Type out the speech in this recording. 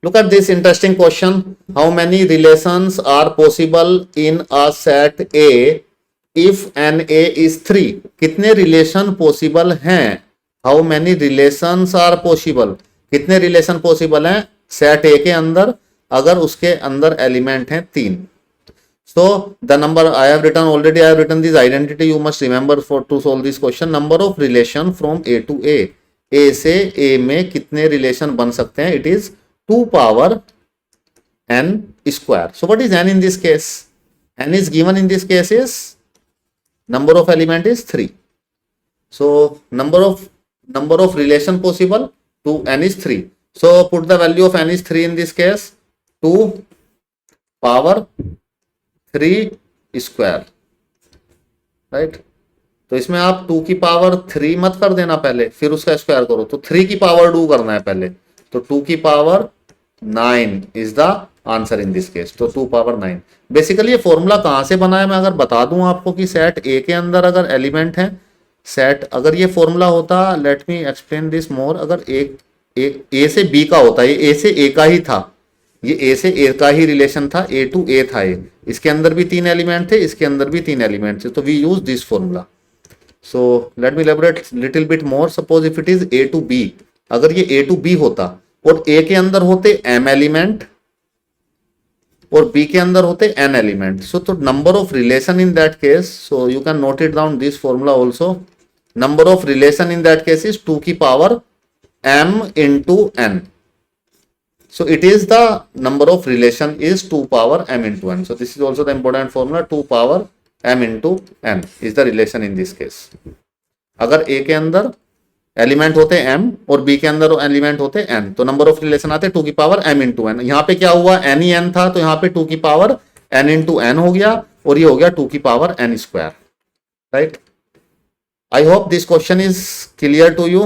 Look at this interesting question. How many relations are possible in a set A if NA is 3? कितने relation possible हैं? How many relations are possible? कितने relation possible हैं set ए के अंदर अगर उसके अंदर एलिमेंट हैं 3? So the number I have written this identity you must remember for to solve this question. Number of relation from A to A. A से A में कितने रिलेशन बन सकते हैं? It is 2 power n square. So what is n in this case? N is given in this case is number of element is 3. So number of relation possible to n is 3. So put the value of n is 3 in this case, 2 power 3 square, right? तो इसमें आप 2 की power 3 मत कर देना पहले, फिर उसका स्क्वायर करो, तो 3 की पावर 2 करना है पहले, तो 2 की power 9 is the answer in this case. तो 2 पावर 9. बेसिकली ये फॉर्मूला कहां से बना है मैं अगर बता दूं आपको कि सेट ए के अंदर अगर एलिमेंट है सेट, अगर ये फॉर्मूला होता, let me explain this more, अगर एक ए से बी का होता, ये ए से ए का ही था, ये ए से ए का ही रिलेशन था, ए टू ए था, ये इसके अंदर भी 3 एलिमेंट थे, इसके अंदर भी 3 एलिमेंट थे, तो we use this formula. So let me elaborate little bit more. Suppose if it is A to B, अगर ये ए टू बी होता और ए के अंदर होते m एलिमेंट और बी के अंदर होते n एलिमेंट, सो तो number of relation in that case, so you can note it down this formula also. Number of relation in that case is 2 की power m into n. So it is the number of relation is 2 power m into n. So this is also the important formula, 2 power m into n is the relation in this case. अगर a के अंदर element होते m और b के अंदर element होते n, तो number of relation आते 2 की पावर m into n. यहाँ पे क्या हुआ, n ही n था, तो यहाँ पे 2 की पावर n into n हो गया, और ये हो गया 2 की power n square, right? I hope this question is clear to you.